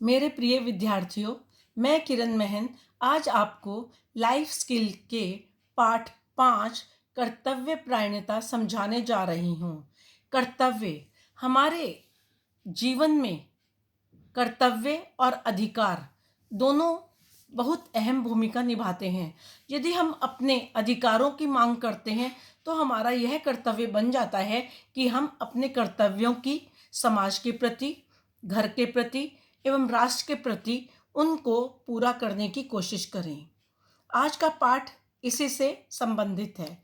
मेरे प्रिय विद्यार्थियों, मैं किरण महन आज आपको लाइफ स्किल के पाठ 5 कर्तव्यपरायणता समझाने जा रही हूँ। कर्तव्य हमारे जीवन में कर्तव्य और अधिकार दोनों बहुत अहम भूमिका निभाते हैं। यदि हम अपने अधिकारों की मांग करते हैं तो हमारा यह कर्तव्य बन जाता है कि हम अपने कर्तव्यों की समाज के प्रति, घर के प्रति एवं राष्ट्र के प्रति उनको पूरा करने की कोशिश करें। आज का पाठ इसी से संबंधित है।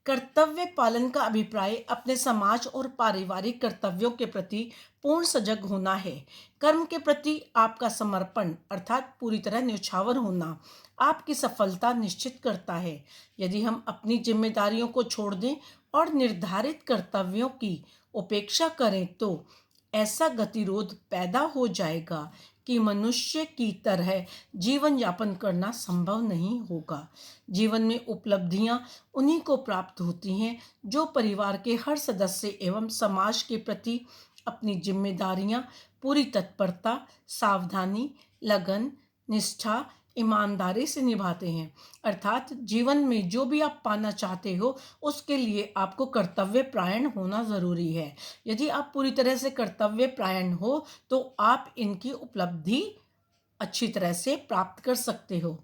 कर्तव्य पालन का अभिप्राय अपने समाज और पारिवारिक कर्तव्यों के प्रति पूर्ण सजग होना है। कर्म के प्रति आपका समर्पण अर्थात पूरी तरह न्यौछावर होना आपकी सफलता निश्चित करता है। यदि हम अपनी जिम्मेदारियों को छोड़ दें और निर्धारित कर्तव्यों की उपेक्षा करें तो ऐसा गतिरोध पैदा हो जाएगा कि मनुष्य की तरह जीवन यापन करना संभव नहीं होगा। जीवन में उपलब्धियां उन्हीं को प्राप्त होती हैं जो परिवार के हर सदस्य एवं समाज के प्रति अपनी जिम्मेदारियां पूरी तत्परता, सावधानी, लगन, निष्ठा, ईमानदारी से निभाते हैं। अर्थात जीवन में जो भी आप पाना चाहते हो उसके लिए आपको कर्तव्य परायण होना ज़रूरी है। यदि आप पूरी तरह से कर्तव्य परायण हो तो आप इनकी उपलब्धि अच्छी तरह से प्राप्त कर सकते हो।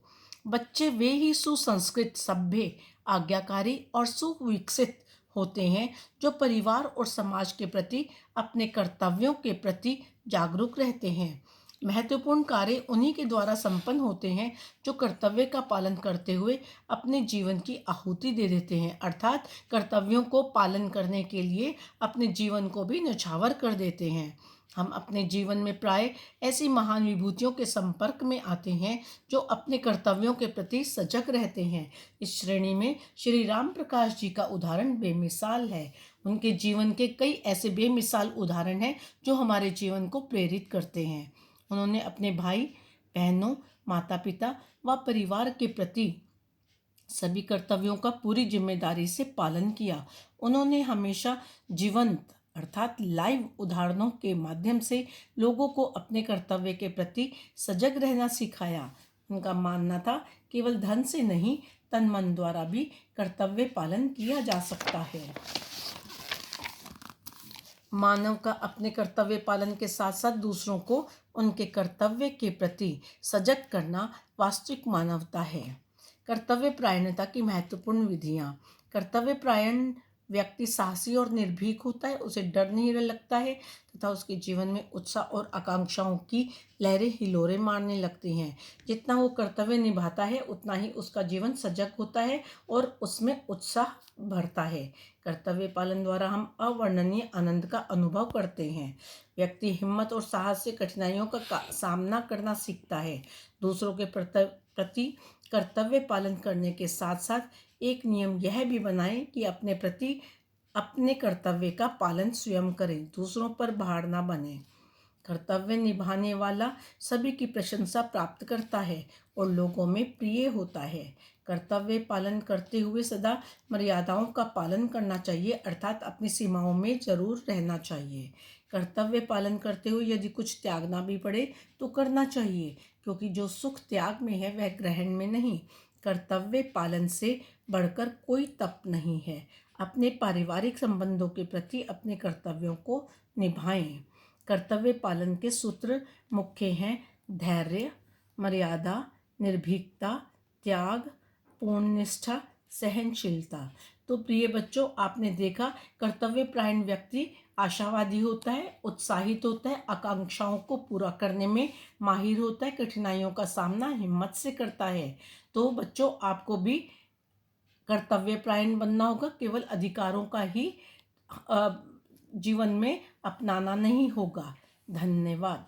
बच्चे वे ही सुसंस्कृत, सभ्य, आज्ञाकारी और सुविकसित होते हैं जो परिवार और समाज के प्रति अपने कर्तव्यों के प्रति जागरूक रहते हैं। महत्वपूर्ण कार्य उन्हीं के द्वारा संपन्न होते हैं जो कर्तव्य का पालन करते हुए अपने जीवन की आहुति दे देते हैं, अर्थात कर्तव्यों को पालन करने के लिए अपने जीवन को भी न्यौछावर कर देते हैं। हम अपने जीवन में प्राय ऐसी महान विभूतियों के संपर्क में आते हैं जो अपने कर्तव्यों के प्रति सजग रहते हैं। इस श्रेणी में श्री राम प्रकाश जी का उदाहरण बेमिसाल है। उनके जीवन के कई ऐसे बेमिसाल उदाहरण हैं जो हमारे जीवन को प्रेरित करते हैं। उन्होंने अपने भाई बहनों, माता पिता व परिवार के प्रति सभी कर्तव्यों का पूरी जिम्मेदारी से पालन किया। उन्होंने हमेशा जीवंत अर्थात लाइव उदाहरणों के माध्यम से लोगों को अपने कर्तव्य के प्रति सजग रहना सिखाया। उनका मानना था केवल धन से नहीं, तन मन द्वारा भी कर्तव्य पालन किया जा सकता है। मानव का अपने कर्तव्य पालन के साथ साथ दूसरों को उनके कर्तव्य के प्रति सजग करना वास्तविक मानवता है। कर्तव्य परायणता की महत्वपूर्ण विधियां। कर्तव्य परायण व्यक्ति साहसी और निर्भीक होता है, उसे डर नहीं लगता है तथा उसके जीवन में उत्साह और आकांक्षाओं की लहरें हिलोरे मारने लगती हैं। जितना वो कर्तव्य निभाता है उतना ही उसका जीवन सजग होता है और उसमें उत्साह भरता है। कर्तव्य पालन द्वारा हम अवर्णनीय आनंद का अनुभव करते हैं। व्यक्ति हिम्मत और साहस से कठिनाइयों का सामना करना सीखता है। दूसरों के प्रति कर्तव्य पालन करने के साथ साथ एक नियम यह भी बनाएं कि अपने प्रति अपने कर्तव्य का पालन स्वयं करें, दूसरों पर भार ना बने। कर्तव्य निभाने वाला सभी की प्रशंसा प्राप्त करता है और लोगों में प्रिय होता है। कर्तव्य पालन करते हुए सदा मर्यादाओं का पालन करना चाहिए, अर्थात अपनी सीमाओं में जरूर रहना चाहिए। कर्तव्य पालन करते हुए यदि कुछ त्यागना भी पड़े तो करना चाहिए, क्योंकि जो सुख त्याग में है वह ग्रहण में नहीं। कर्तव्य पालन से बढ़कर कोई तप नहीं है। अपने पारिवारिक संबंधों के प्रति अपने कर्तव्यों को निभाएं। कर्तव्य पालन के सूत्र मुख्य हैं: धैर्य, मर्यादा, निर्भीकता, त्याग, पूर्ण निष्ठा, सहनशीलता। तो प्रिय बच्चों, आपने देखा कर्तव्य परायण व्यक्ति आशावादी होता है, उत्साहित होता है, आकांक्षाओं को पूरा करने में माहिर होता है, कठिनाइयों का सामना हिम्मत से करता है। तो बच्चों, आपको भी कर्तव्य परायण बनना होगा, केवल अधिकारों का ही जीवन में अपनाना नहीं होगा। धन्यवाद।